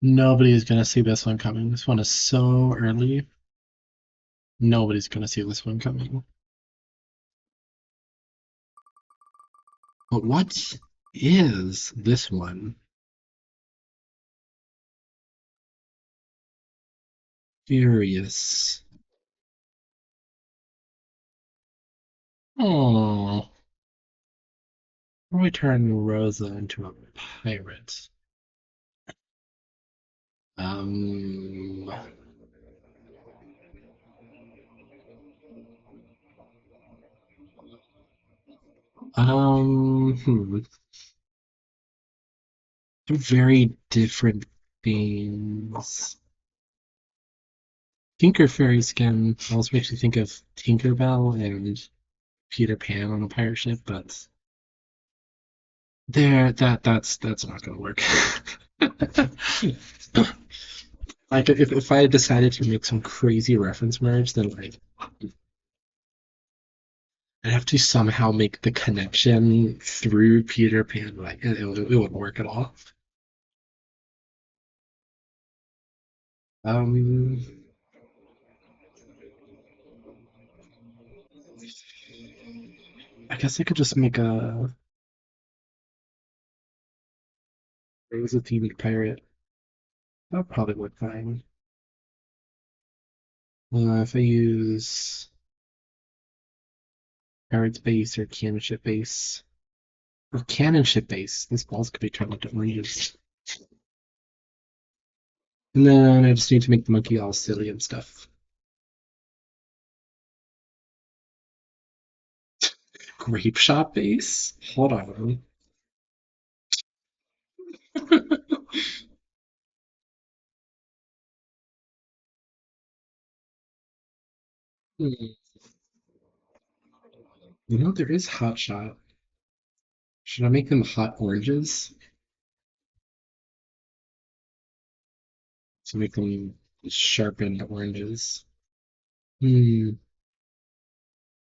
Nobody is gonna see this one coming. This one is so early. Nobody's gonna see this one coming. But what is this one? Furious. Oh, we turn Rosa into a pirate. Um, hmm. They're very different themes. Tinker Fairy skin always makes me think of Tinkerbell and Peter Pan on a pirate ship, but that's not gonna work. Like if I decided to make some crazy reference merge, then like I'd have to somehow make the connection through Peter Pan. Like it wouldn't work at all. Um, I guess I could just make a Rosa themed pirate. That probably work fine. If I use pirates base or cannon ship base, or cannon ship base, these balls could be turned into oranges. And then I just need to make the monkey all silly and stuff. Grape shop base? Hold on. Hmm. You know, there is hot shot. Should I make them hot oranges? To make them sharpened oranges. Hmm.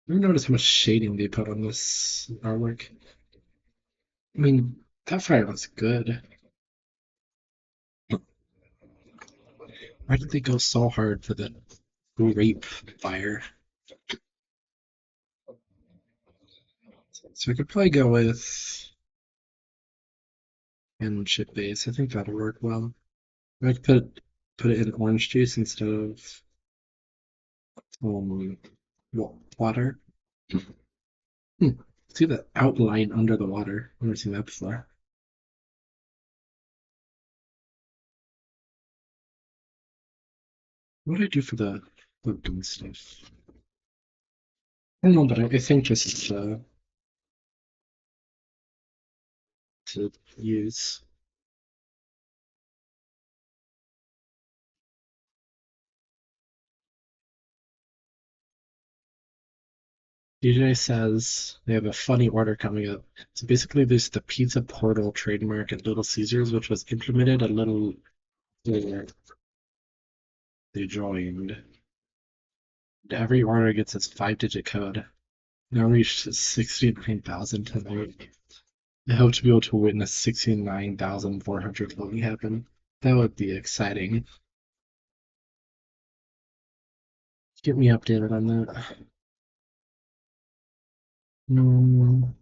Never noticed how much shading they put on this artwork. I mean, that fire looks good. Why did they go so hard for the grape fire? So I could probably go with and chip base. I think that'll work well. I could put it in orange juice instead of um water. Hmm. See the outline under the water. I've never seen that before. What do I do for the gun stuff? I don't know, but I think just to use. DJ says they have a funny order coming up. So basically, there's the Pizza Portal trademark at Little Caesars, which was implemented a little later. They joined. Every order gets its 5-digit code. Now reached 69,000 tonight. I hope to be able to witness 69,400 voting happen. That would be exciting. Get me updated on that. Mm,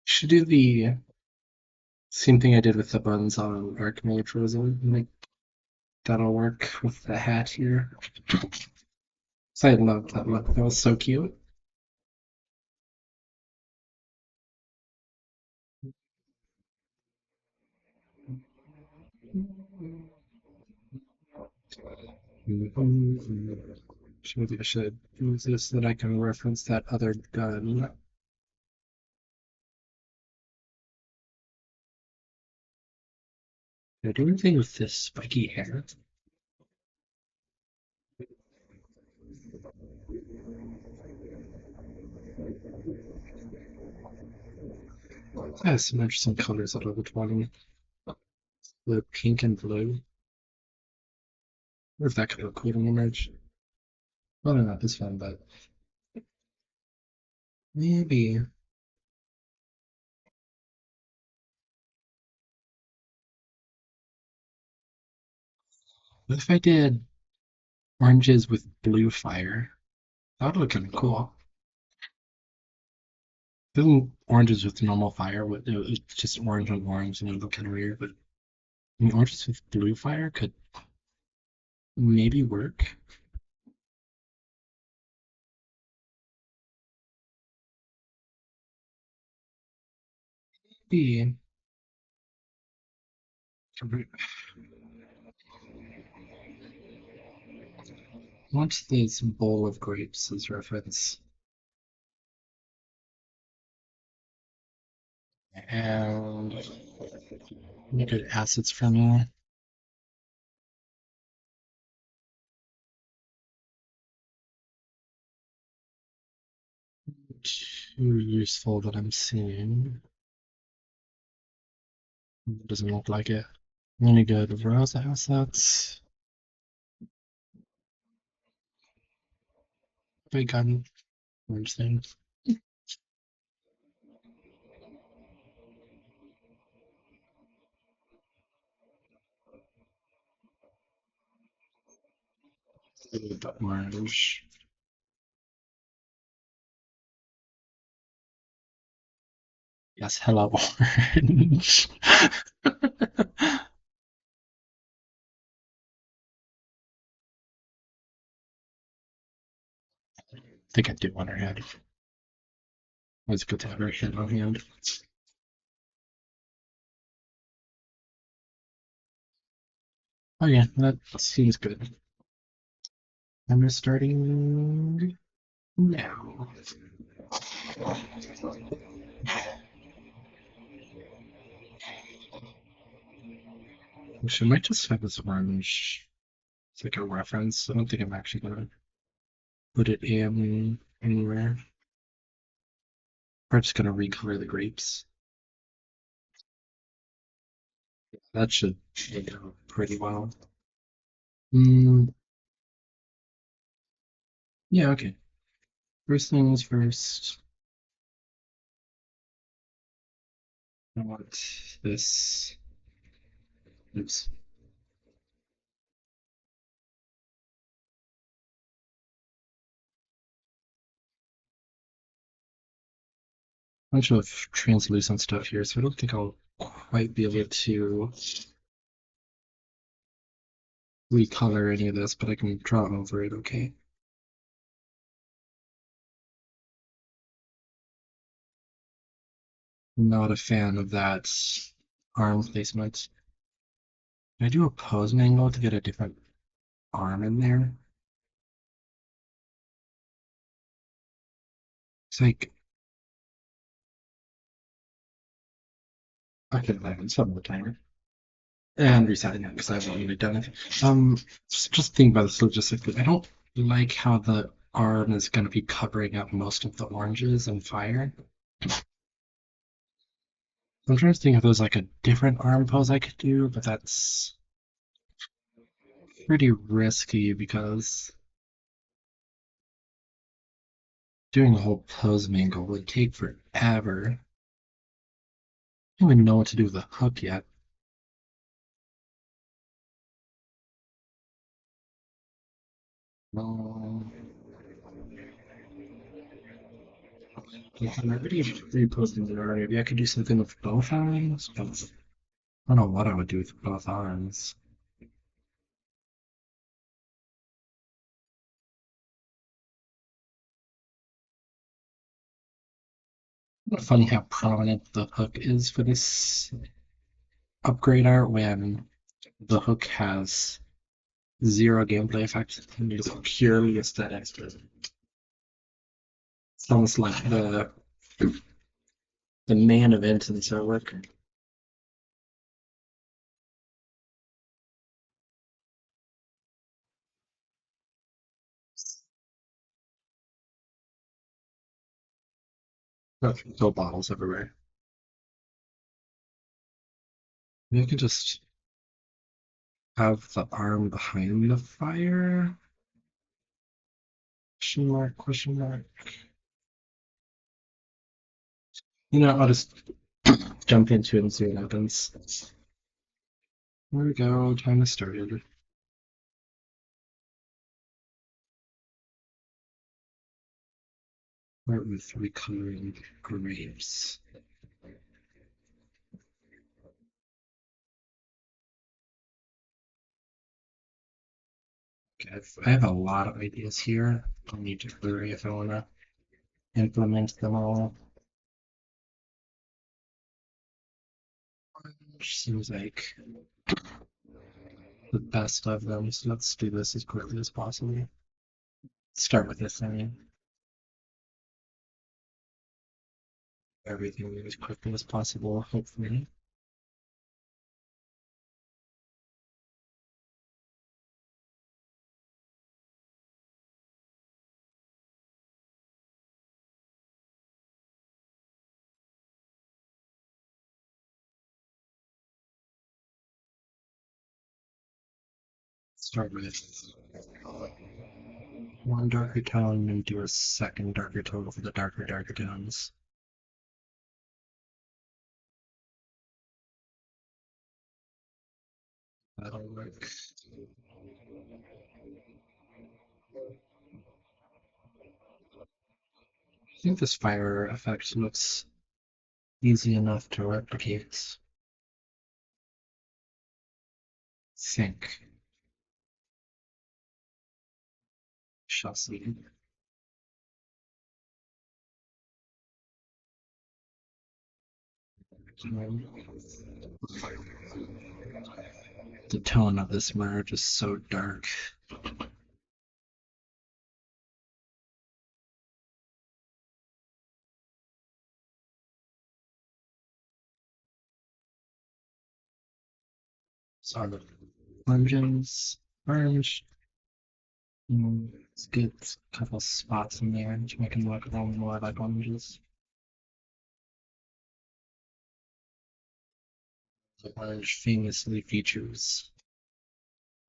should do the same thing I did with the buns on Archmage Rosa. Like, that'll work with the hat here. So I loved that look. That was so cute. Maybe I should use this so that I can reference that other gun. Did I do anything with this spiky hair? It has some interesting colors out of the 20. The pink and blue. Or if that could look cool in the merge. Probably not this one, but maybe. What if I did oranges with blue fire? That would look kind of cool. Doing oranges with normal fire, it's just orange on orange, and it would look kind of weird. But I mean, oranges with blue fire could maybe work. Maybe. What's this bowl of grapes as reference? And any good assets from you? Too useful that I'm seeing. Doesn't look like it. Any good Rosa assets? Big gun, orange things. The orange. Yes, hello, orange. I think I do want her head. Always good to have her head on hand. Oh yeah, that seems good. And we're starting now. Which I might just have this orange. It's like a reference. I don't think I'm actually gonna put it in anywhere. We're just gonna recolor the grapes. That should take out pretty well. Mm, yeah, okay. First things first. I want this. Oops. Bunch of translucent stuff here, so I don't think I'll quite be able to recolor any of this, but I can draw over it, okay? Not a fan of that arm placement. Can I do a pose angle to get a different arm in there? It's like, I could have some of the timer. And resetting it because I haven't really done it. Just think about this logistically. I don't like how the arm is going to be covering up most of the oranges and fire. I'm trying to think if there's like a different arm pose I could do, but that's pretty risky because doing the whole pose angle would take forever. I don't even know what to do with the hook yet. Um, I'm already reposting it already. Maybe I could do something with both arms, but I don't know what I would do with both arms. Funny how prominent the hook is for this upgrade art when the hook has zero gameplay effect and is purely aesthetics. It's almost like the main event in this artwork. No bottles everywhere. Maybe I can just have the arm behind the fire. Question mark, question mark. You know, I'll just jump into it and see what happens. There we go, time to start it. Start with recoloring grapes. Okay, I have a lot of ideas here. I need to hurry if I want to implement them all. Which seems like the best of them, so let's do this as quickly as possible. Start with this, I mean, everything as quickly as possible, hopefully. Start with one darker tone and do a second darker tone for the darker tones. That'll work. I think this fire effect looks easy enough to replicate. Think. Shall see. The tone of this merge is so dark. So the legends, orange. Let's get a couple spots in there to make them look a little more like oranges. The orange famously features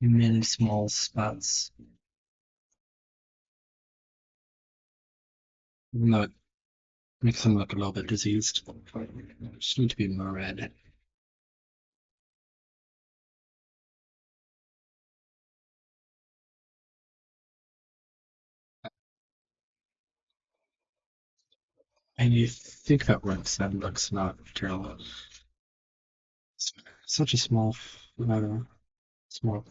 many small spots. Even though it makes them look a little bit diseased. Just need to be more red. And you think that works, that looks not terrible. Such a small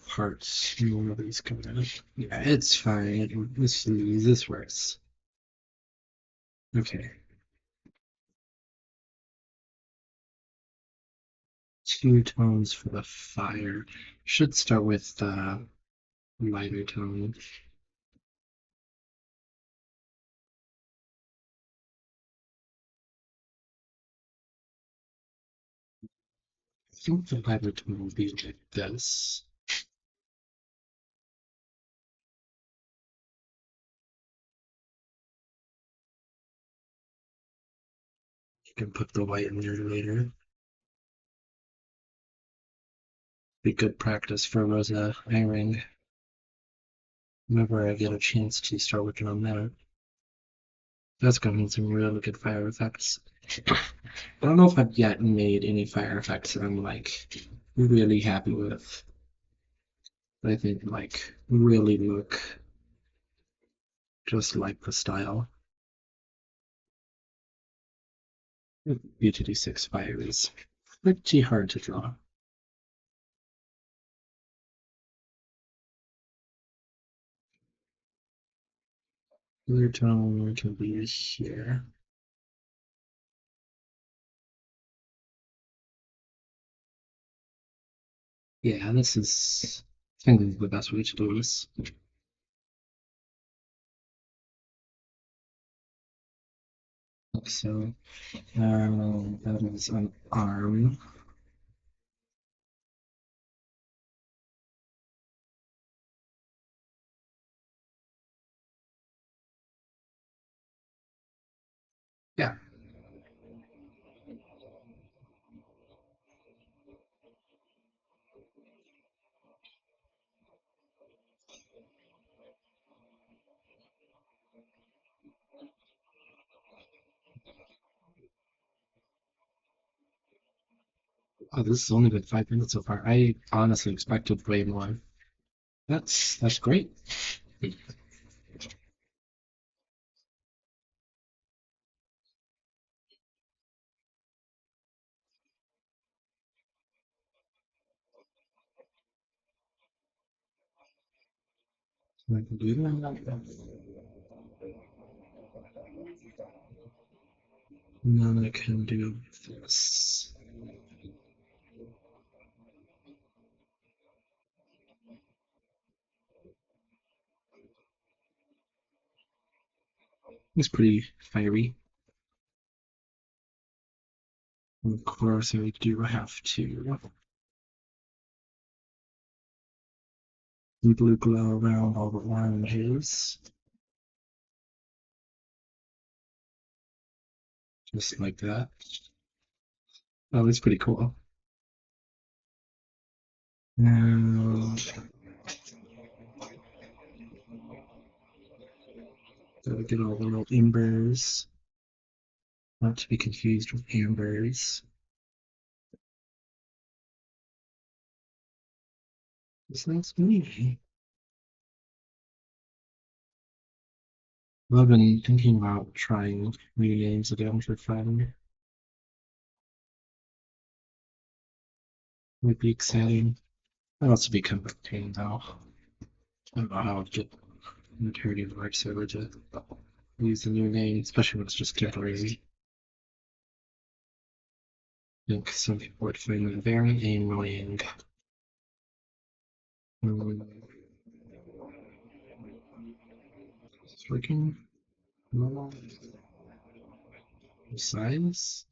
parts. Nobody's coming in. Yeah, it's fine. This works. Okay. Two tones for the fire. Should start with the lighter tone. I think the lighter tone will be like this. You can put the white in there later. Be good practice for Rosa earring. Whenever I get a chance to start working on that. That's gonna need some really good fire effects. I don't know if I've yet made any fire effects that I'm like really happy with. I think like really look just like the style. UTD6 fire is pretty hard to draw. Clear tone can be here. Yeah, this is I think this is the best way to do this. So that is an arm. Yeah, oh, this has only been 5 minutes so far. I honestly expected way more. That's great. I can do that. And then I can do this. It's pretty fiery. And of course, I do have to blue glow around all the oranges, just like that. Oh, it's pretty cool. Now, gotta get all the little embers, not to be confused with ambers. This nice me. I've been thinking about trying new names again for fun. Might be exciting. I'd also be kind of a pain though. I don't know how I'd get maturity of life server to use a new name, especially when it's just temporary. I think some people would find it very annoying. It's working normal size.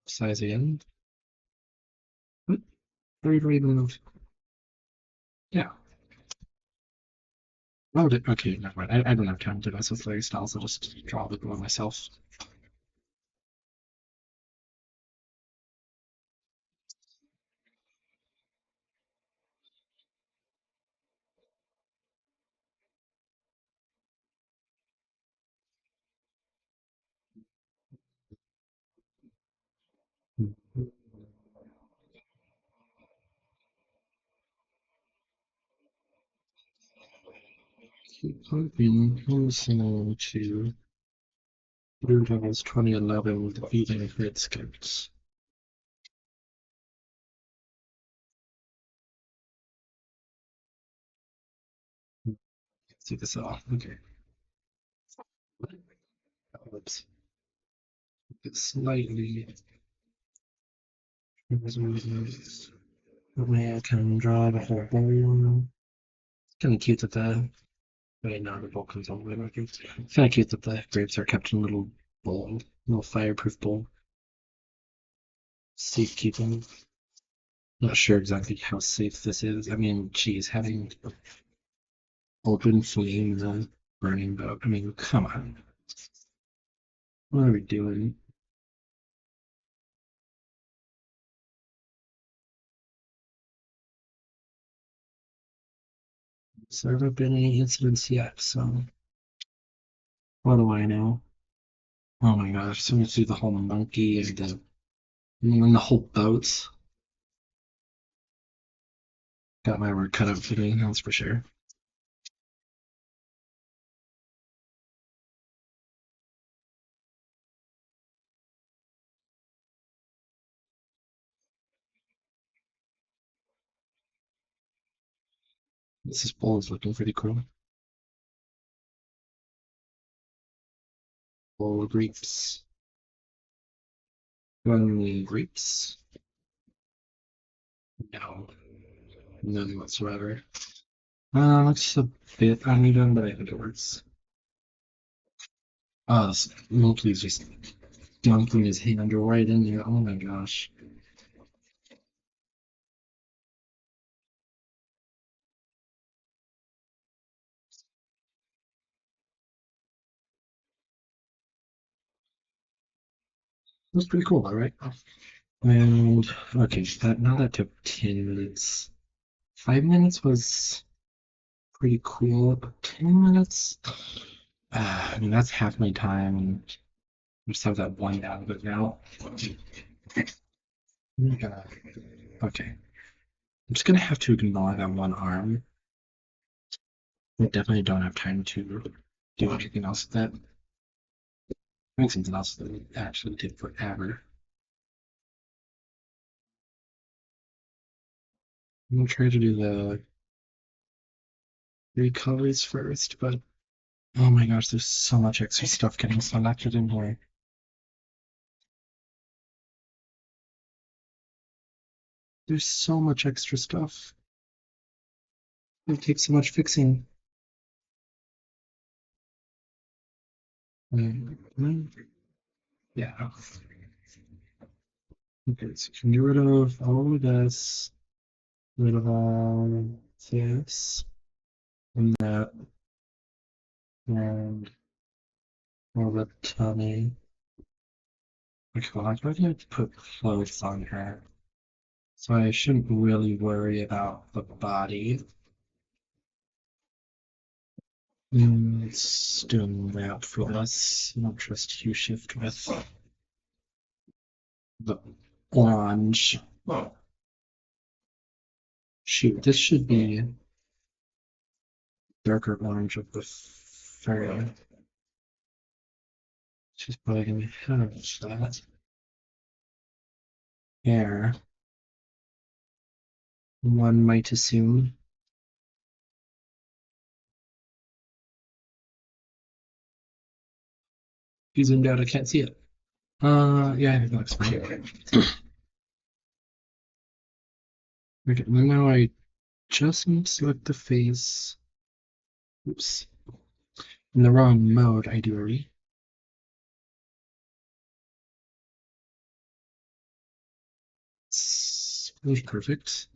Size again. What? Very move. Yeah. Oh, okay, never mind. I don't have time to mess with layer styles. I'll just draw the one myself. Keep hoping listening to Blue Devils 2011 defeating Red Scouts. See this off. Okay. Let's get slightly. That way I can draw the whole bowl. It's kind of cute that the. Wait, no, the bowl comes all the way back. It's kind of cute that the grapes are kept in a little bowl, little fireproof bowl. Safekeeping. Not sure exactly how safe this is. I mean, geez, having open flames and burning boat. I mean, come on. What are we doing? So there haven't been any incidents yet, so what do I know? Oh my gosh, so much through the whole monkey and the whole boat. Got my work cut out for me, that's for sure. This bowl is looking pretty cool. Bowl of grapes. Only grapes? No, none whatsoever. Looks a bit uneven, but I think it works. Oh, this monkey is just dunking his hand right in there. Oh my gosh. That's pretty cool, all right? And okay, now that took 10 minutes. 5 minutes was pretty cool, but 10 minutes? I mean, that's half my time. And I just have that one out of it now. Okay. I'm just gonna have to ignore that one arm. I definitely don't have time to do anything else with that. Doing something else that would actually take forever. I'm gonna try to do the three colors first, but oh my gosh, there's so much extra stuff getting selected in here. There's so much extra stuff. It takes so much fixing. Yeah. Okay, so you can get rid of all of this, rid of all this, and that, and all the tummy. Okay, well, I'm going to put clothes on her, so I shouldn't really worry about the body. Let's do a map for this. I don't trust Hue Shift with the orange. Shoot, this should be darker orange of the fur. She's probably gonna have that hair. One might assume. If you zoomed out, I can't see it. Yeah, I think that looks fine. Okay, now I just need to select the face. Oops. In the wrong mode, ideally. It's really perfect.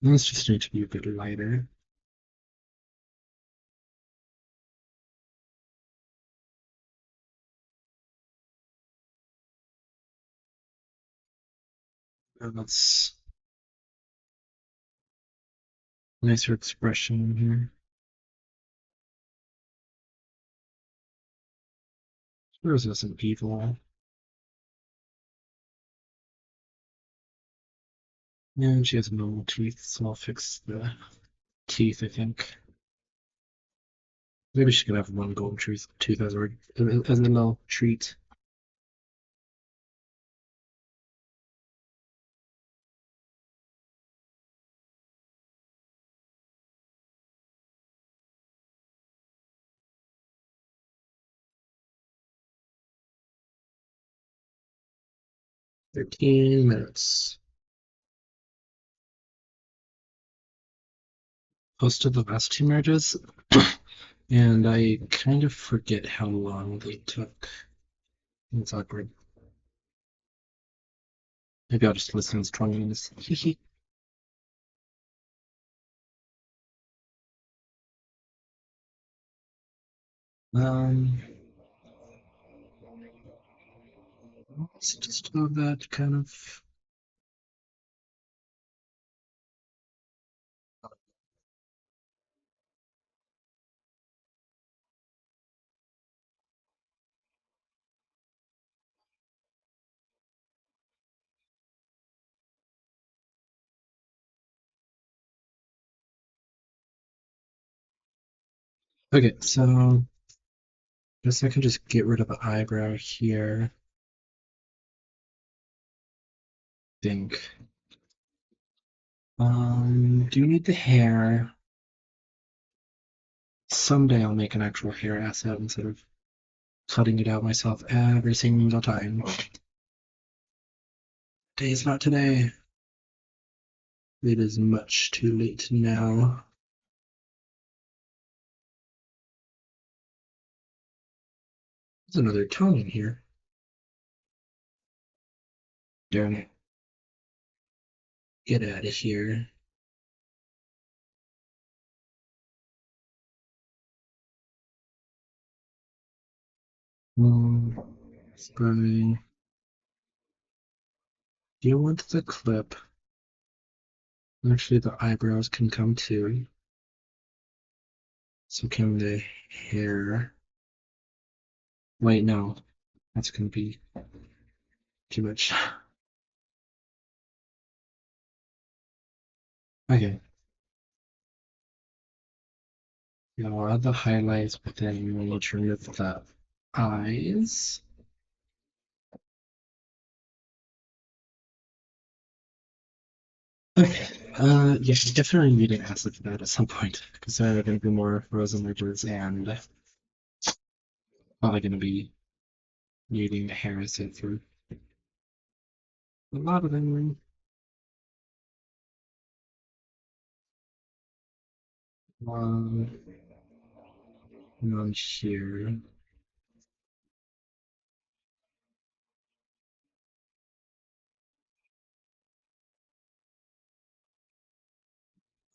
Let's just need to be a bit lighter. That's nicer expression here. Rosa isn't evil. And she has normal teeth, so I'll fix the teeth, I think. Maybe she can have one gold tooth as a little treat. $13. Posted the last two merges, and I kind of forget how long they took. It's awkward. Maybe I'll just listen as 20 minutes. um, let's just have that kind of. Okay, so guess I can just get rid of the eyebrow here. Think. Do you need the hair? Someday I'll make an actual hair asset instead of cutting it out myself every single time. Today's not today. It is much too late now. There's another tone in here. Darn it. Get out of here. Spray. Do you want the clip? Actually, the eyebrows can come too. So can the hair. Wait, no. That's gonna be too much. Okay. Now I'll add the highlights, but then we'll remove the eyes. Okay. Yeah, definitely need an acid for that at some point because there are going to be more Rosa mergers and probably going to be needing to harass it for a lot of them. Um, on here,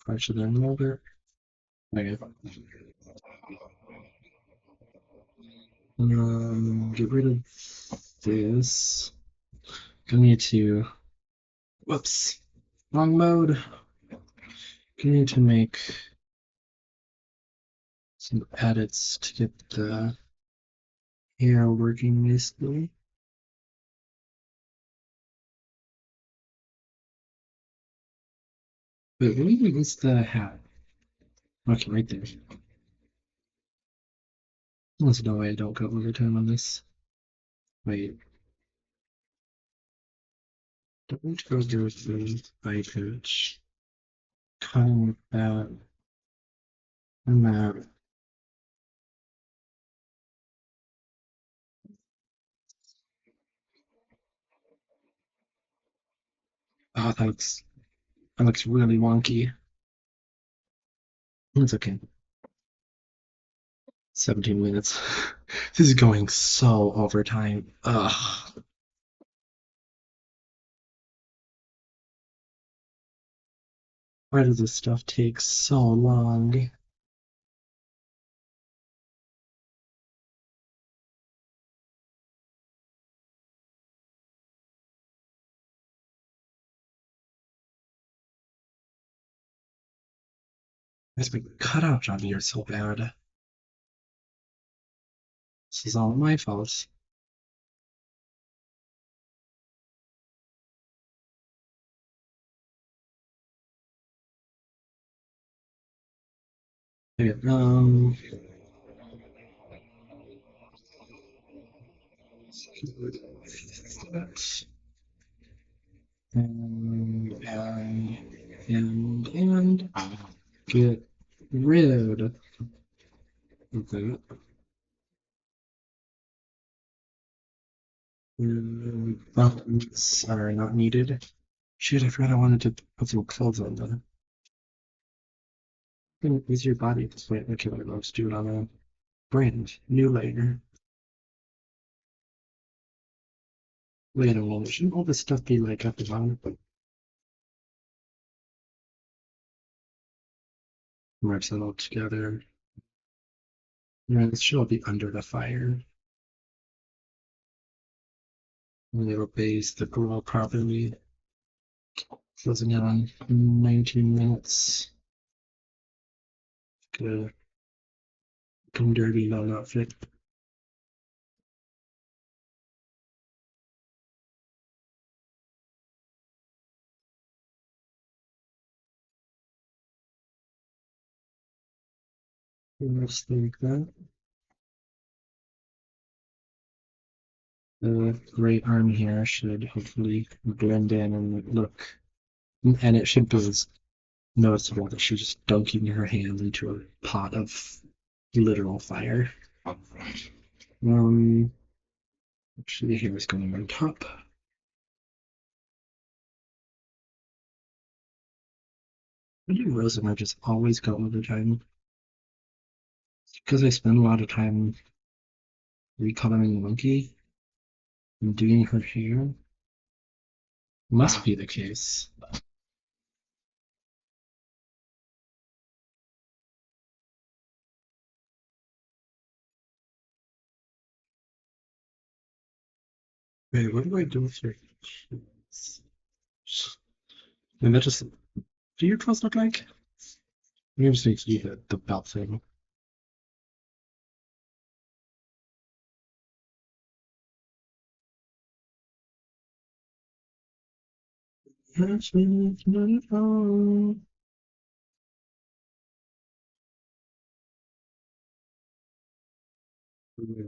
I should unload it. Okay. Get rid of this. I need to. Whoops. Wrong mode. I need to make some edits to get the hair working nicely. But where is the hat? Okay, right there. There's no way I don't go overtime on this. Wait, don't go through the eye coach. Cutting that and that. Oh, that looks really wonky. It's okay. 17 minutes. This is going so overtime. Ugh. Why does this stuff take so long? It's been cut out on here so bad. This is all my fault. Okay, that. And get rid of that. Buttons are not needed. Shit, I forgot I wanted to put some clothes on the. Use your body this way. Okay, let's do it on a brand new layer. Wait a moment, shouldn't all this stuff be like up and down? Merge that all together. Yeah, this should all be under the fire. And it'll base the grill properly. Closing in on 19 minutes. Good. Come dirty long outfit. Just like that. The right arm here should hopefully blend in and look, and it should be as noticeable that she's just dunking her hand into a pot of literal fire. Actually, here is going on top. Why do Rosa and I just always go all the time? Because I spend a lot of time recoloring the monkey and doing her hair. Must be the case. Wait, what do I do with your clothes? And that just. Do your clothes look like? You just need to do the belt thing.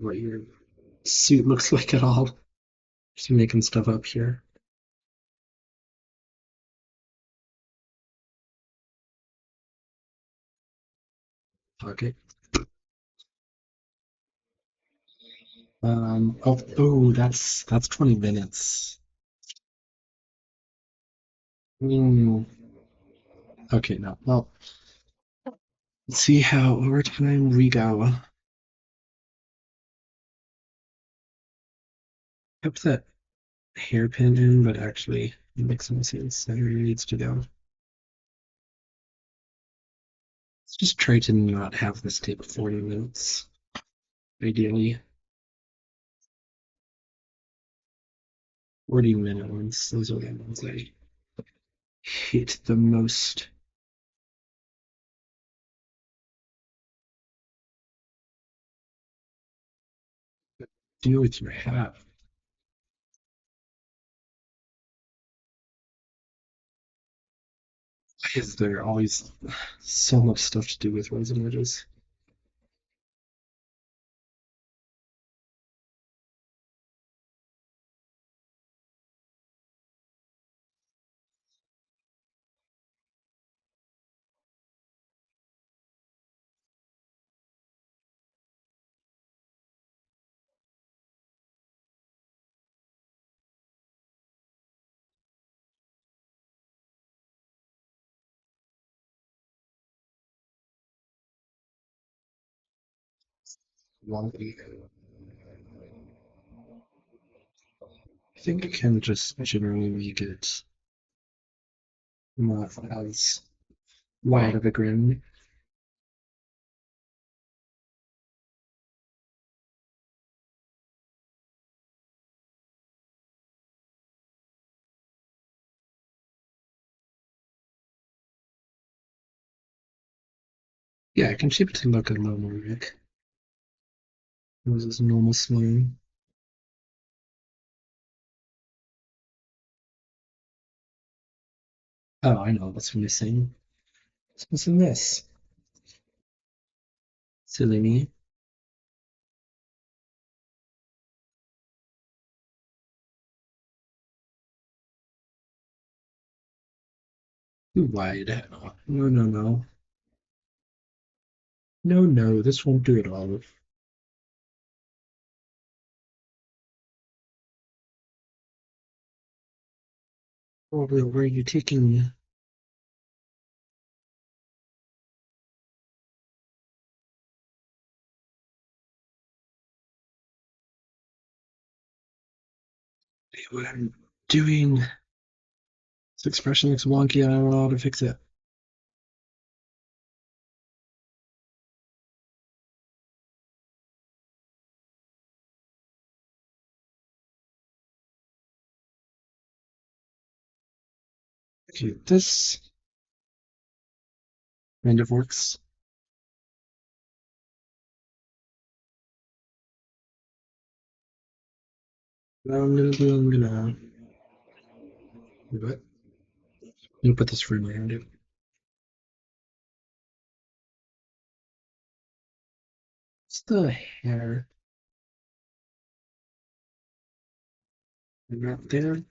What your suit looks like at all. Just making stuff up here. Okay. That's 20 minutes. Mm, okay, no. Well, let's see how over time we go. Kept that hairpin in, but actually it makes some sense that it really needs to go. Let's just try to not have this take 40 minutes, ideally. 40-minute ones, those are the ones I hate the most. Deal with your hat. Why is there always so much stuff to do with Rosa images? Wonky. I think I can just generally make it not as wide of a grin. Yeah, I can shape it to look a little more like this is normal smile. Oh, I know what's missing. What's missing this? Silly me. Too wide. No, no, no. No, no, this won't do it all. Oh, where are you taking me? What I'm doing. This expression looks wonky. I don't know how to fix it. Okay, this kind of works. I'm gonna do it. I'm gonna put this for my hand. It's the hair right there.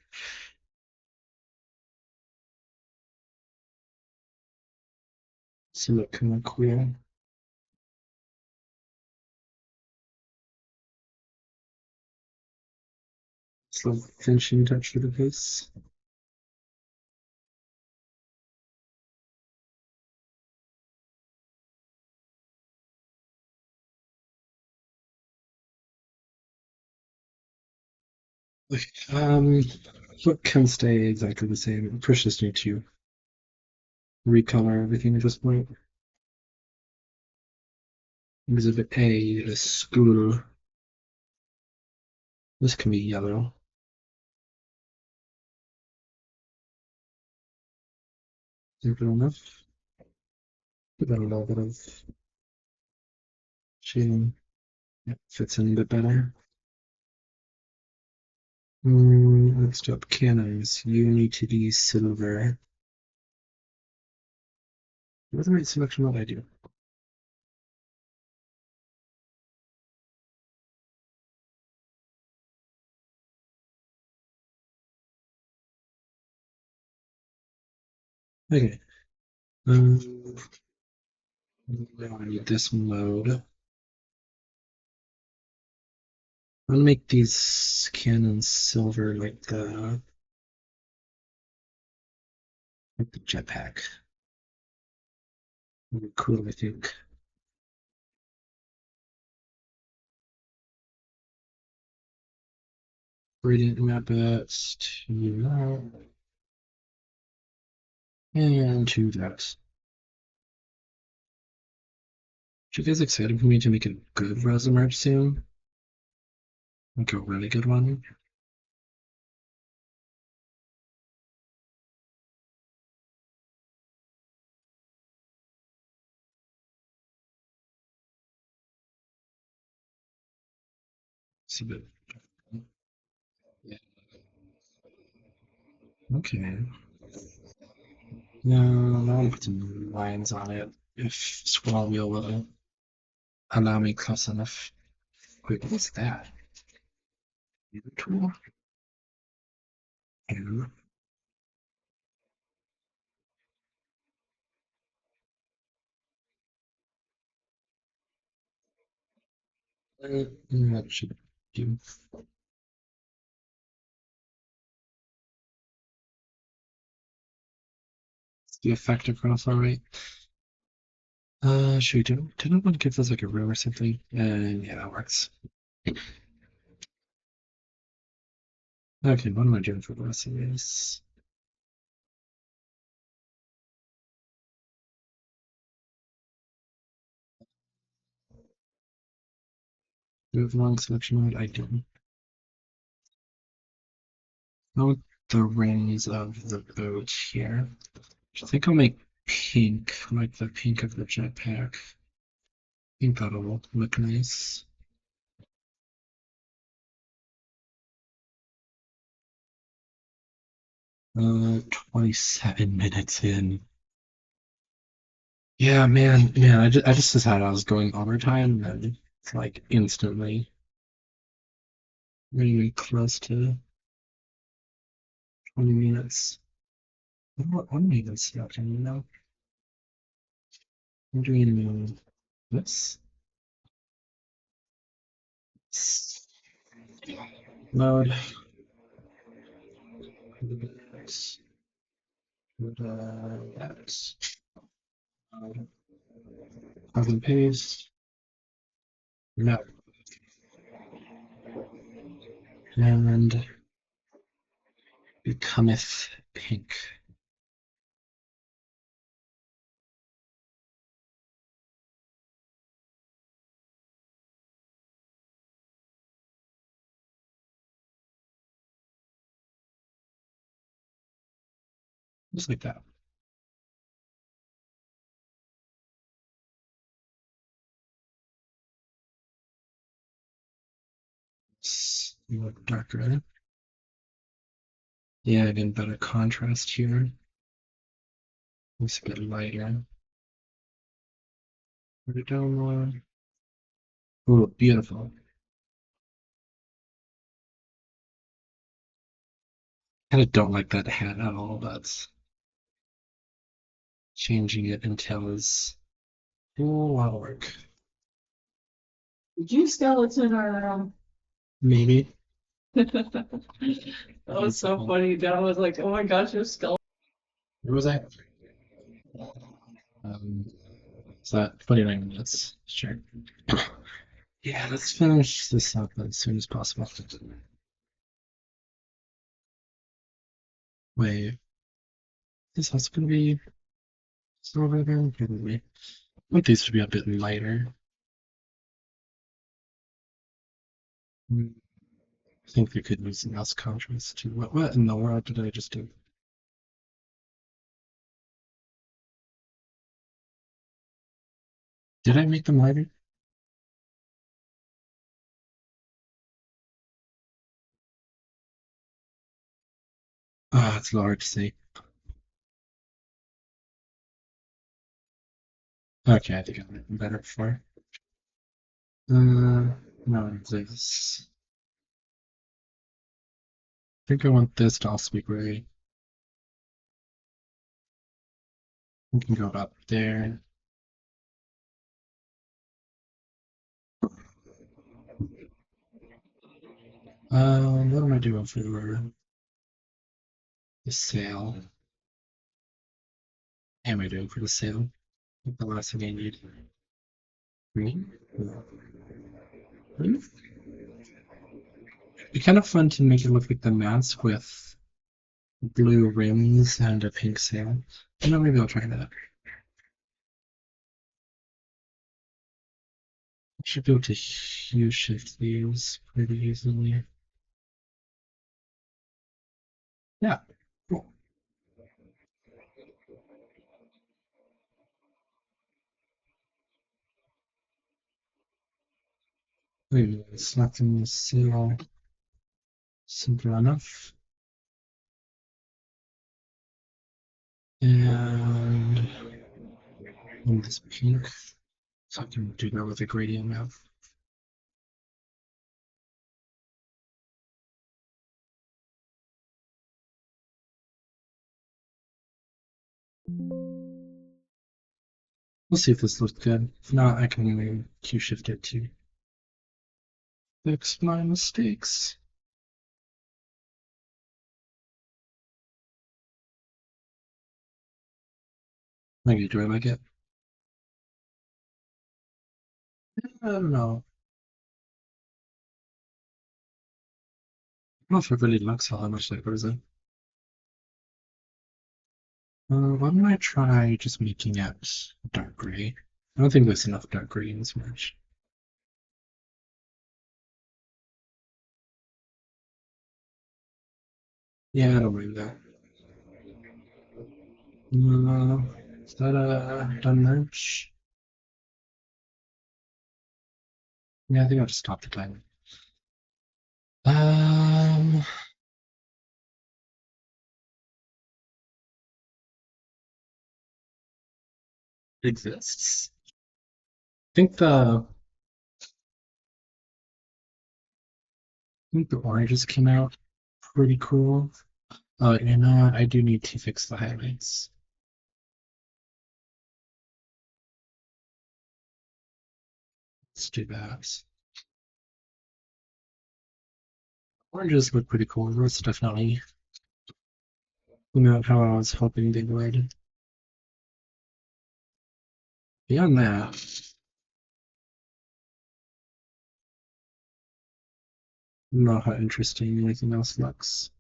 So look kind of cool. It's like finishing touch to the face. Okay, what can stay exactly the same? Push this need to recolor everything at this point. Exhibit A, the school. This can be yellow. Simple enough. Give that a little bit of shading. Yep, fits in a bit better. Next up, cannons. Unity silver. What's the right selection what I do? Okay. Um, Now I need this mode. I'm gonna make these cannons silver like the jetpack. That'd be cool, I think. Gradient map it to that and to that. Are you guys excited for me to make a good Rosa merch soon? Like a really good one? It's a bit. Yeah. Okay. No, I want to put some lines on it if Squall Wheel will allow me close enough. Wait, what's that? User tool? And that should do. It's the effect across all right. Should we do? Didn't one give us like a room or something? Yeah, that works. Okay, what am I doing for the rest of this? Move along selection mode. I didn't. Oh, the rings of the boat here. I think I'll make pink, like the pink of the jetpack. I think that'll look nice. 27 minutes in. Yeah, man, I just decided I was going overtime and it's like instantly really close to 20 minutes. What am I even selecting, you know? I'm doing this. Load. X. X. Copy and paste. No. And becometh pink. Just like that. It's a little darker. Yeah, again, better contrast here. It's a bit lighter. Put it down more. Ooh, beautiful. Kind of don't like that hat at all, but changing it entails a lot of work. Did you skeleton or Maybe. that was so funny. Dad was like, "Oh my gosh, you're skeleton." Where was I? Um, is that 29 minutes? Sure. Yeah, let's finish this up as soon as possible. Wait, this also gonna be silver there? Probably. I think these should be a bit lighter. I think they could use less contrast too. What in the world did I just do? Did I make them lighter? Ah, it's hard to see. Okay, I think I made them better before. No, this. I think I want this to also be gray. We can go up there. What am I doing for the sale? Am I doing for the sale? The last thing I need. Green? Green? It'd be kind of fun to make it look like the mask with blue rims and a pink sail. You know, maybe I'll try that. I should be able to hue shift these pretty easily. Yeah, cool. Maybe selecting the sail simple enough. And in this pink, so I can do that with a gradient map. We'll see if this looks good. If not, I can Q shift it to fix my mistakes. Okay, do I like it? I don't know. I don't know if it really looks all that much like Rosa. Why don't I try just making it dark gray? I don't think there's enough dark gray in this match. Yeah, I don't mind that. Is that a done merge? Yeah, I think I'll just stop the timer. Um, it exists. I think the oranges came out pretty cool. And I do need to fix the highlights. Let's do that. Oranges look pretty cool. Rose definitely not how I was hoping they would. Beyond that, I don't know how interesting anything else looks.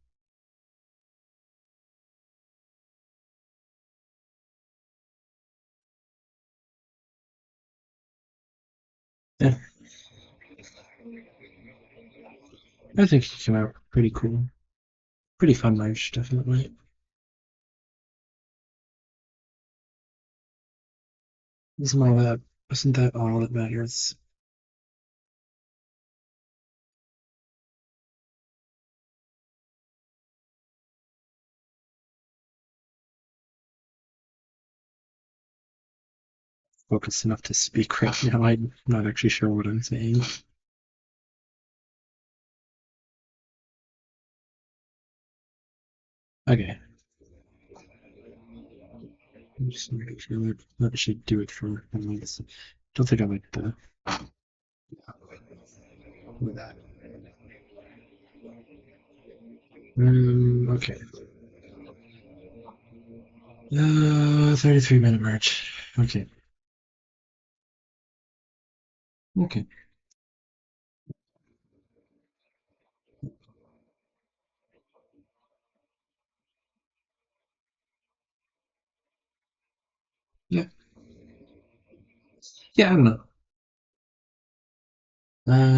Yeah, I think it came out pretty cool. Pretty fun merch, definitely. Isn't that all that matters? Focused enough to speak right now. I'm not actually sure what I'm saying. Okay. I'm just making sure that should do it for this. Don't think I like the with that. Okay. 33-minute march. Okay. Okay. Yeah. Yeah, I don't know.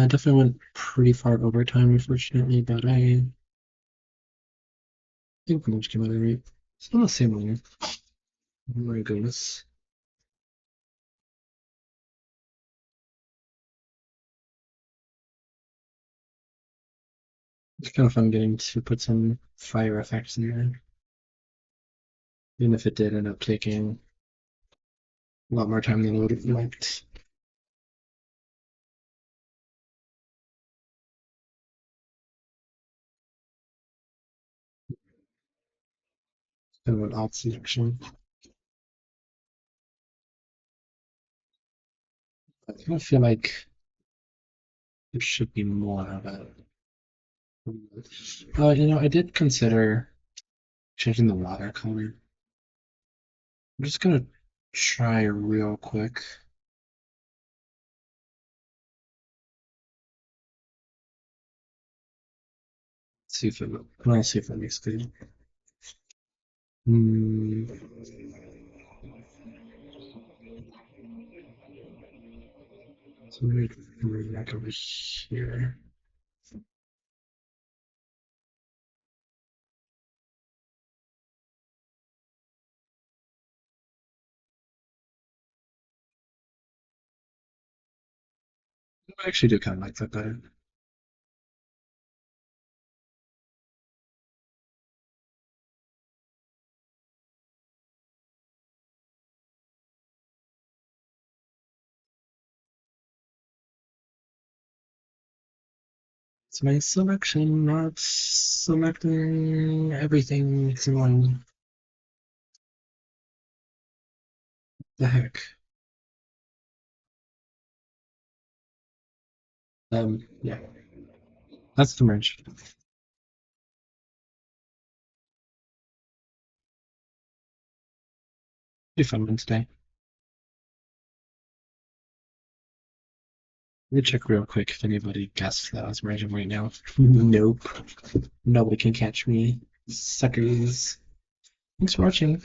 Definitely went pretty far overtime, unfortunately, but I think the match came out alright. Still the same one. Oh my goodness. It's kind of fun getting to put some fire effects in there. Even if it did end up taking a lot more time than I would have liked. Kind of an odd selection. I kind of feel like there should be more of it. I did consider changing the watercolor. I'm just gonna try real quick. See if it. I'll see if it makes good. Hmm. So maybe bring back over here. I actually do kind of like that better. It's my selection, not selecting everything. Someone, the heck. Yeah, that's the merge. Be fun one today. Let me check real quick if anybody guessed that I was merging right now. Nope. Nobody can catch me. Suckers. Thanks for watching.